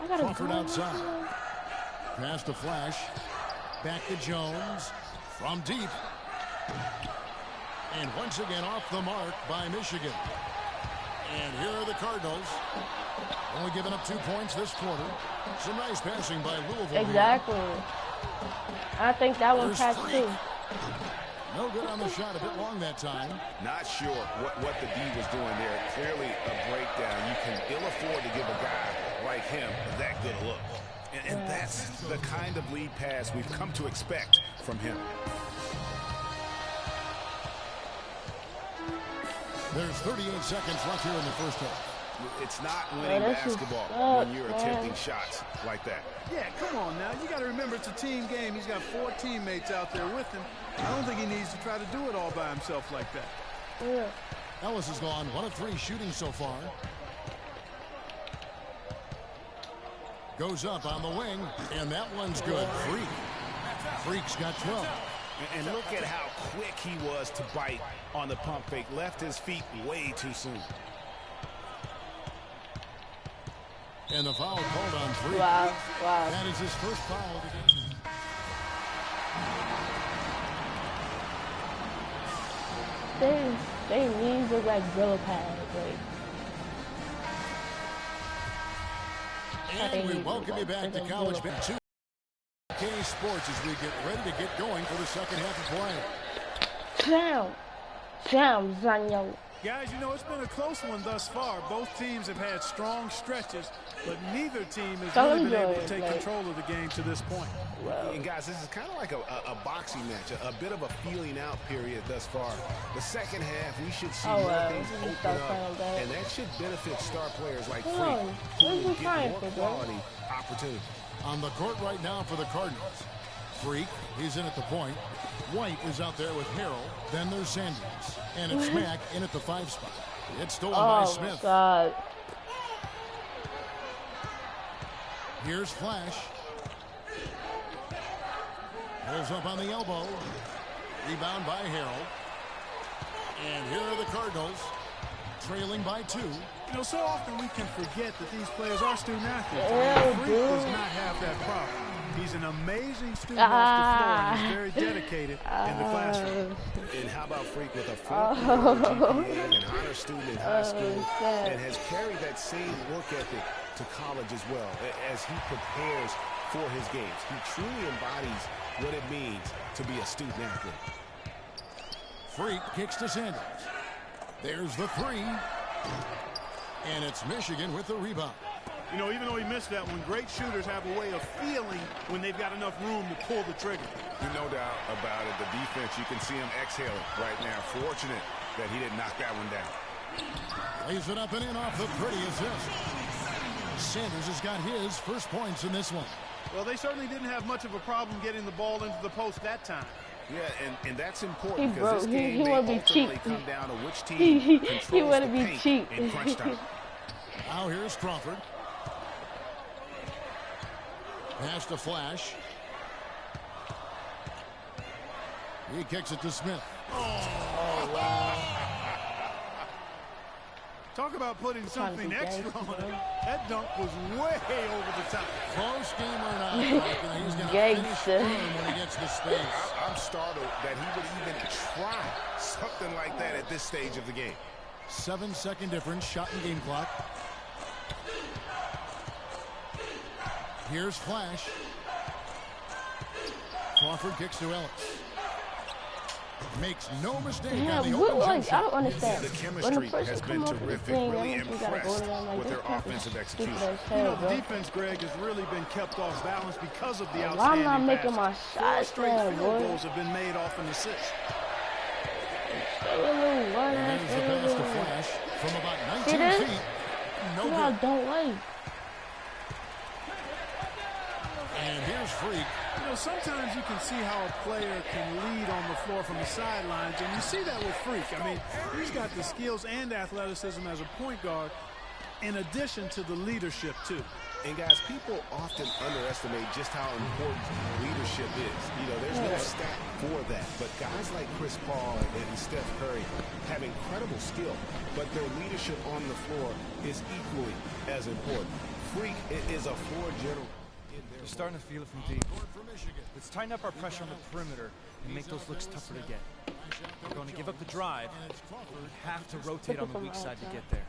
I gotta Crawford go outside. Pass to Flash. Back to Jones. From deep. And once again off the mark by Michigan. And here are the Cardinals. Only giving up 2 points this quarter. Some nice passing by Louisville. Exactly. Here. I think that one There's passed Freak. too. No good on the shot. A bit long that time. Not sure what the D was doing there. Clearly a breakdown. You can ill afford to give a guy like him that good a look. And that's the kind of lead pass we've come to expect from him. There's 38 seconds left here in the first half. It's not winning basketball when you're attempting shots like that. Yeah, come on now. You got to remember it's a team game. He's got 4 teammates out there with him. I don't think he needs to try to do it all by himself like that. Yeah. Ellis has gone 1 of 3 shooting so far. Goes up on the wing, and that one's good. Freak's got 12. And look at how quick he was to bite on the pump fake. Left his feet way too soon. And the foul called on Freak. Wow. That is his first foul of the game. They knees look like Brillo pads. And we welcome you back to College Ben 2K Sports as we get ready to get going for the second half of play. Jam, Zanyo. Guys, you know, it's been a close one thus far. Both teams have had strong stretches, but neither team has really been able to take control of the game to this point. And guys, this is kind of like a boxing match, a bit of a feeling out period thus far. The second half, we should see more things open up, and that should benefit star players like Freak, who will get more quality opportunity. On the court right now for the Cardinals. Freak, he's in at the point. White is out there with Harrell. Then there's Sanders. And it's Mack in at the 5 spot. It's stolen by Smith. Oh, God. Here's Flash. Pulls up on the elbow. Rebound by Harrell. And here are the Cardinals, trailing by 2. You know, so often we can forget that these players are student athletes. Yeah, Freak does not have that problem. He's an amazing student off the floor, and he's very dedicated in the classroom. And how about Freak with a 4.0 GPA, an honor student in high school, and has carried that same work ethic to college as well as he prepares for his games. He truly embodies what it means to be a student athlete. Freak kicks to Sanders. There's the 3. And it's Michigan with the rebound. You know, even though he missed that one, great shooters have a way of feeling when they've got enough room to pull the trigger. No doubt about it. The defense, you can see him exhaling right now. Fortunate that he didn't knock that one down. Lays it up and in off the pretty assist. Sanders has got his first points in this one. Well, they certainly didn't have much of a problem getting the ball into the post that time. Yeah, and that's important because this game he may want to be ultimately cheap. come down to which team controls He want the to be paint cheap. in crunch time. Now here's Crawford. Pass to Flash. He kicks it to Smith. Oh, wow. Talk about putting something extra on it. That dunk was way over the top. Close game or not, he's going to finish firm when he gets the space. I'm startled that he would even try something like that at this stage of the game. 7-second difference, shot and game clock. Here's Flash. Crawford kicks to Ellis. Makes no mistake on the open jump I shot. don't understand. The When chemistry the person has been come up with terrific. the thing, Really you gotta go impressed to them like with this. their offensive execution. You know, the defense, Greg, has really been kept off balance because of the Why outstanding I'm not making my passes. 4 shots, straight man, field boy? goals have been made off an assist. And there's the pass to Flash. from about See 19 this? feet. No No, I good. don't like. And here's Freak. You know, sometimes you can see how a player can lead on the floor from the sidelines, and you see that with Freak. I mean, he's got the skills and athleticism as a point guard, in addition to the leadership, too. And guys, people often underestimate just how important leadership is. You know, there's no stat for that. But guys like Chris Paul and Steph Curry have incredible skill, but their leadership on the floor is equally as important. Freak is a floor general. You're starting to feel it from deep. Let's tighten up our pressure on the perimeter and make those looks tougher to get. We're going to give up the drive, but we have to rotate on the weak side to get there.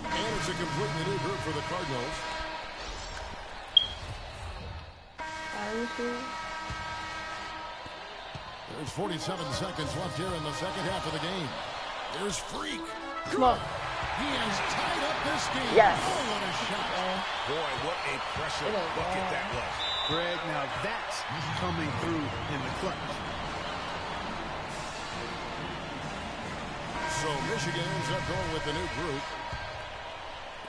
And it's a completely new group for the Cardinals. There's 47 seconds left here in the second half of the game. There's Freak. Come on. He has tied up this game. Yes. Oh, what a shot. Boy, what a pressure bucket that was. Greg, now that's coming through in the clutch. So Michigan ends up going with the new group.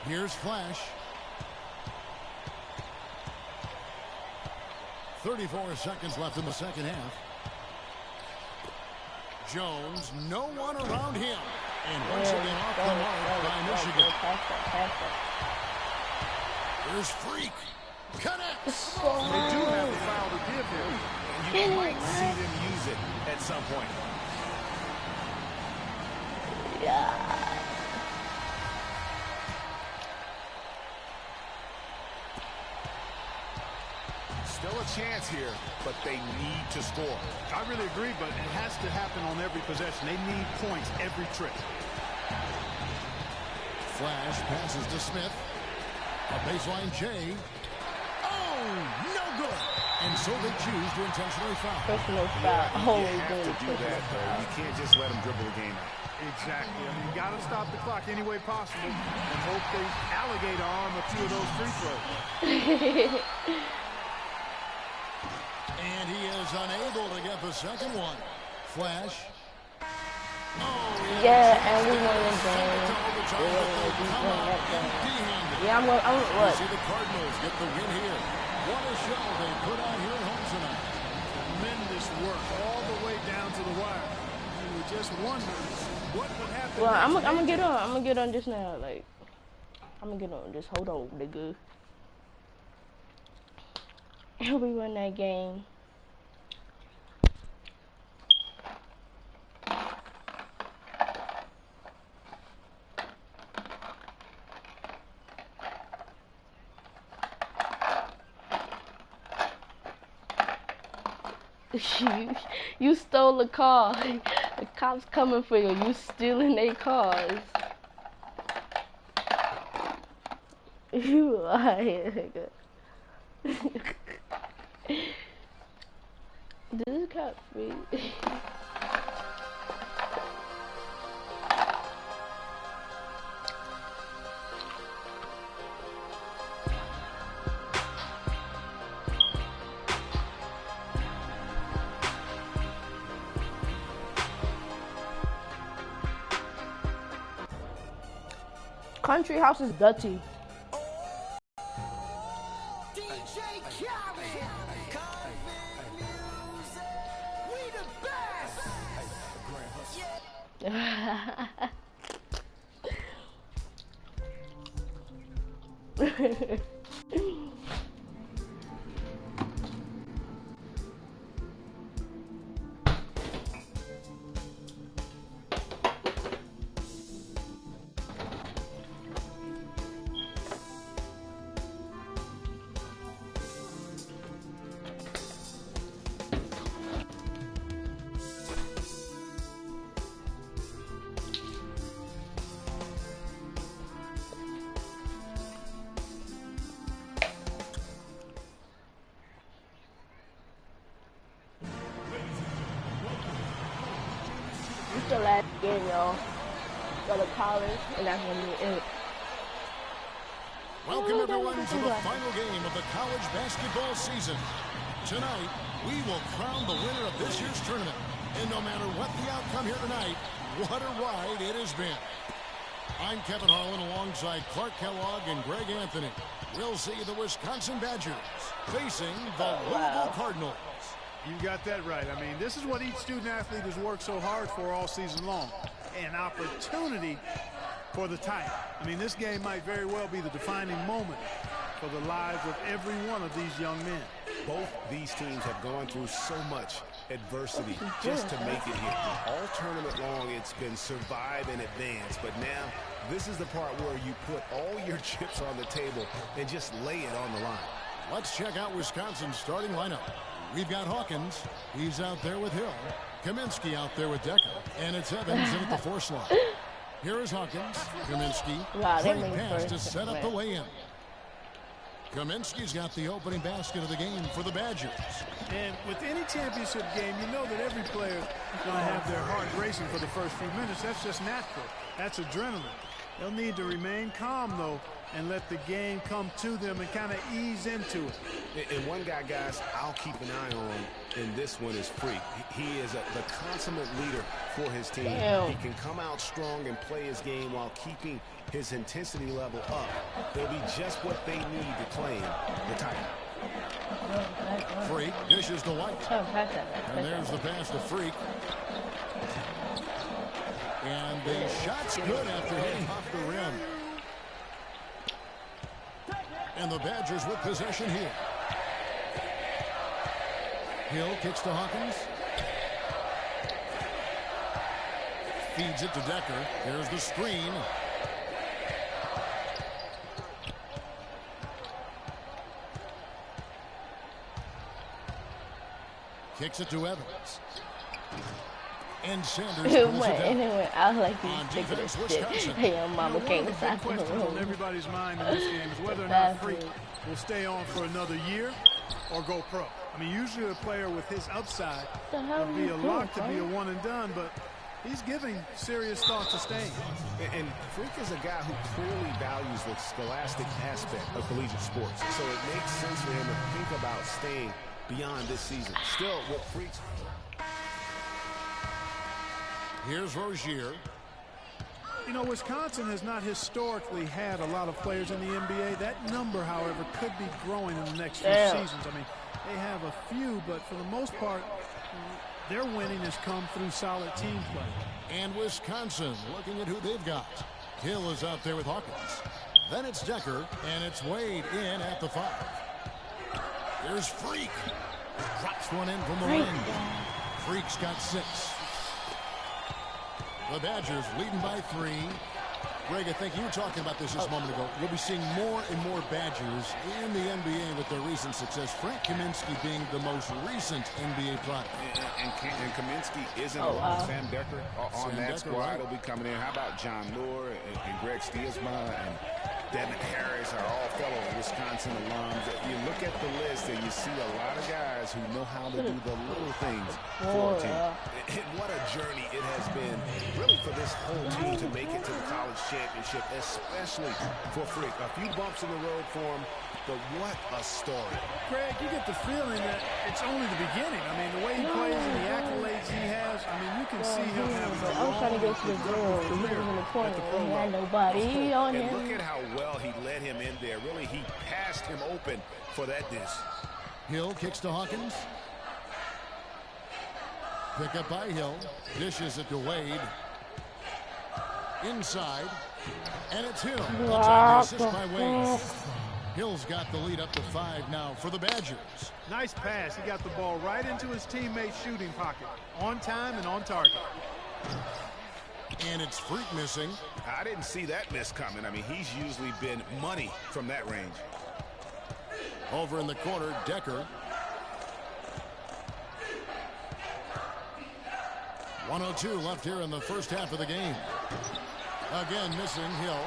Here's Flash. 34 seconds left in the second half. Jones, no one around him. And once again off the mark by Michigan. There's Freak. Connects. They do have a foul to give him. And you might see them use it at some point. Yeah. Still a chance here, but they need to score. I really agree, but it has to happen on every possession. They need points every trip. Flash passes to Smith. A baseline J. Oh, no good. And so they choose to intentionally foul. Personal foul. You have to do that, though. You can't just let them dribble the game out. Exactly. I mean, you got to stop the clock any way possible and hope they alligator arm a few of those free throws. And he is unable to get the second one. Flash. Oh, Yeah, and we won the game. Yeah, I'm what? See the Cardinals get the win here. What a show they put on here at home tonight. Tremendous work all the way down to the wire. You were just wondering what would happen. Well, I'm gonna get on. I'm gonna get on just now. Like, I'm gonna get on. Just hold on, nigga. We won that game. You stole a car. The cops coming for you. You stealing their cars. You lying, nigga. This cop free. Country house is dirty. It's the last game, y'all. Go to college, and that's gonna be it. Welcome, everyone, to the final game of the college basketball season. Tonight, we will crown the winner of this year's tournament. And no matter what the outcome here tonight, what a ride it has been. I'm Kevin Harlan alongside Clark Kellogg and Greg Anthony. We'll see the Wisconsin Badgers facing the Louisville Cardinals. You got that right. I mean, this is what each student athlete has worked so hard for all season long. An opportunity for the title. I mean, this game might very well be the defining moment for the lives of every one of these young men. Both these teams have gone through so much adversity just to make it here. All tournament long, it's been survive and advance. But now, this is the part where you put all your chips on the table and just lay it on the line. Let's check out Wisconsin's starting lineup. We've got Hawkins. He's out there with Hill. Kaminsky out there with Decker. And it's Evans in at the 4 slot. Here is Hawkins. Kaminsky. Great pass to set up the lay-in. Kaminsky's got the opening basket of the game for the Badgers. And with any championship game, you know that every player is going to have their heart racing for the first few minutes. That's just natural. That's adrenaline. They'll need to remain calm, though, and let the game come to them and kind of ease into it. And one guy, guys, I'll keep an eye on in this one is Freak. He is the consummate leader for his team. Damn. He can come out strong and play his game while keeping his intensity level up. They'll be just what they need to claim the title. Freak dishes to White. And there's the pass to Freak. And the shot's good after hitting off the rim. And the Badgers with possession here. Hill kicks to Hawkins. Feeds it to Decker. There's the screen. Kicks it to Evans. And Sanders It went out like these defense, shit. Hey, your mama came inside the question on room. everybody's mind in this game is whether or not Freak will stay on for another year or go pro. I mean, usually a player with his upside would be a lock to be a one and done, but he's giving serious thought to staying. And Freak is a guy who clearly values the scholastic aspect of collegiate sports. So it makes sense for him to think about staying beyond this season. Still, with Freak's... Here's Rozier. You know, Wisconsin has not historically had a lot of players in the NBA. That number, however, could be growing in the next few seasons. I mean, they have a few, but for the most part, their winning has come through solid team play. And Wisconsin looking at who they've got. Hill is out there with Hawkins. Then it's Decker, and it's Wade in at the 5. There's Freak. Drops one in from the lane. Freak's got 6. The Badgers leading by 3. Greg, I think you were talking about this just a moment ago. We'll be seeing more and more Badgers in the NBA with their recent success. Frank Kaminsky being the most recent NBA product. And Kaminsky isn't alone. Sam Decker on that squad will be coming in. How about John Moore and Greg Stiesma and Devin Harris are all fellow Wisconsin alums. You look at the list and you see a lot of guys who know how to do the little things for a team. And what a journey it has been really for this whole team to make it to the college championship, especially for Freak. A few bumps in the road for him, but what a story. Greg, you get the feeling that it's only the beginning. I mean, the way he plays and the accolades he has, I mean, you can see him having a I was trying to go to the door. He was in the corner. He had nobody on him. And look at how well he led him in there. Really, he passed him open for that dish. Hill kicks to Hawkins. Pick up by Hill. Dishes it to Wade. Inside. And it's Hill. The assist by Wade. Hill's got the lead up to 5 now for the Badgers. Nice pass. He got the ball right into his teammate's shooting pocket. On time and on target. And it's Freak missing. I didn't see that miss coming. I mean, he's usually been money from that range. Over in the corner, Decker. 1:02 left here in the first half of the game. Again, missing Hill.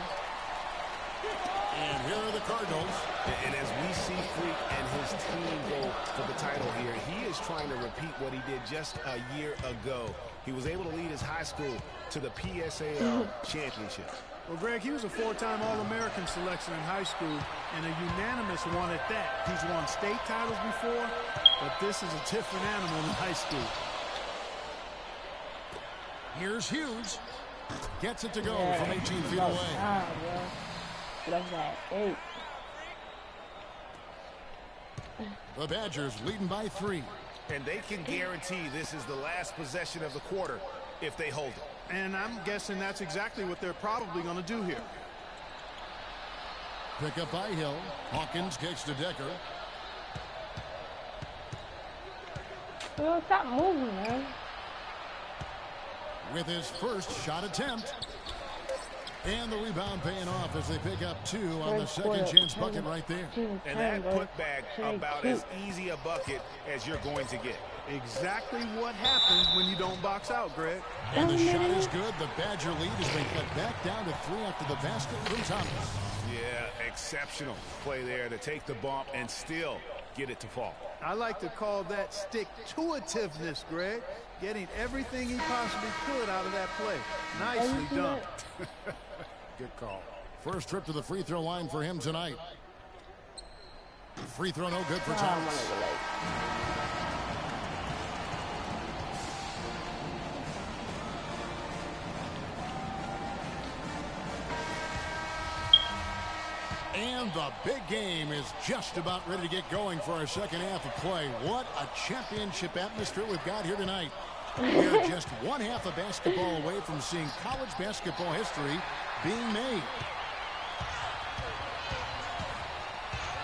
And here are the Cardinals. And as we see Freak and his team go for the title here, he is trying to repeat what he did just a year ago. He was able to lead his high school to the PSAL championship. Well, Greg, he was a 4-time All-American selection in high school and a unanimous one at that. He's won state titles before, but this is a different animal in high school. Here's Hughes. Gets it to go from 18 feet away. Like that. 8. The Badgers leading by 3. And they can guarantee this is the last possession of the quarter if they hold it. And I'm guessing that's exactly what they're probably going to do here. Pick up by Hill. Hawkins kicks to Decker. Stop moving, man. With his first shot attempt. And the rebound paying off as they pick up 2 on the second chance bucket right there. And that putback about as easy a bucket as you're going to get. Exactly what happens when you don't box out, Greg. And the shot is good. The Badger lead has been cut back down to 3 after the basket from Thomas. Yeah, exceptional play there to take the bump and still get it to fall. I like to call that stick-to-itiveness, Greg. Getting everything he possibly could out of that play. Nicely done. Good call. First trip to the free throw line for him tonight. Free throw no good for Thomas. And the big game is just about ready to get going for our second half of play. What a championship atmosphere we've got here tonight. We're just one half of basketball away from seeing college basketball history being made.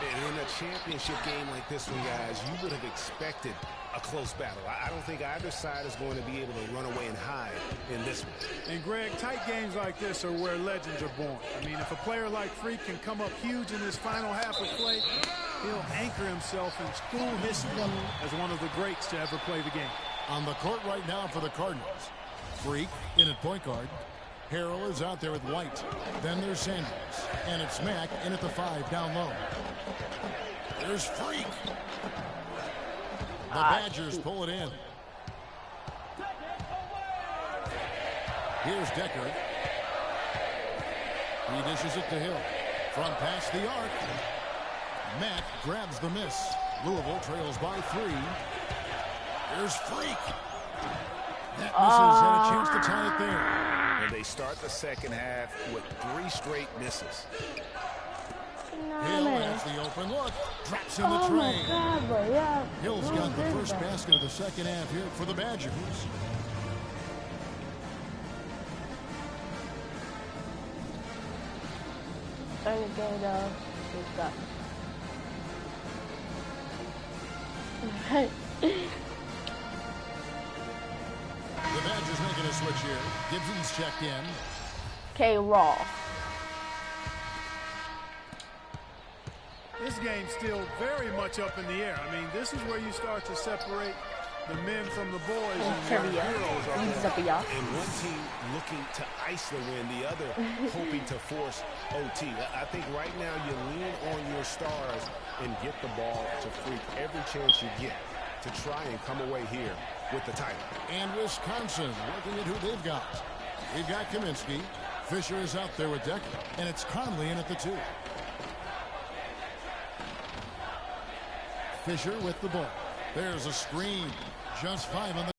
And in a championship game like this one, guys, you would have expected a close battle. I don't think either side is going to be able to run away and hide in this one. And, Greg, tight games like this are where legends are born. I mean, if a player like Freak can come up huge in this final half of play, he'll anchor himself in school history as one of the greats to ever play the game. On the court right now for the Cardinals. Freak in at point guard. Harrell is out there with White. Then there's Sanders. And it's Mack in at the 5 down low. There's Freak. The Badgers pull it in. Here's Decker. He dishes it to Hill. From past the arc. Mack grabs the miss. Louisville trails by 3. There's Freak. That misses and a chance to tie it there. And they start the second half with 3 straight misses. Hill has the open look. Drops in the train. Hill's got the first basket of the second half here for the Badgers. The Badgers making a switch here. Gibson's checked in. K-Raw. This game's still very much up in the air. I mean, this is where you start to separate the men from the boys and where the heroes are. And one team looking to ice the win, the other hoping to force OT. I think right now you lean on your stars and get the ball to Freak every chance you get to try and come away here with the title. And Wisconsin looking at who they've got. They've got Kaminsky. Fisher is out there with Decker. And it's Conley in at the 2. Fisher with the ball. There's a screen. Just 5 on the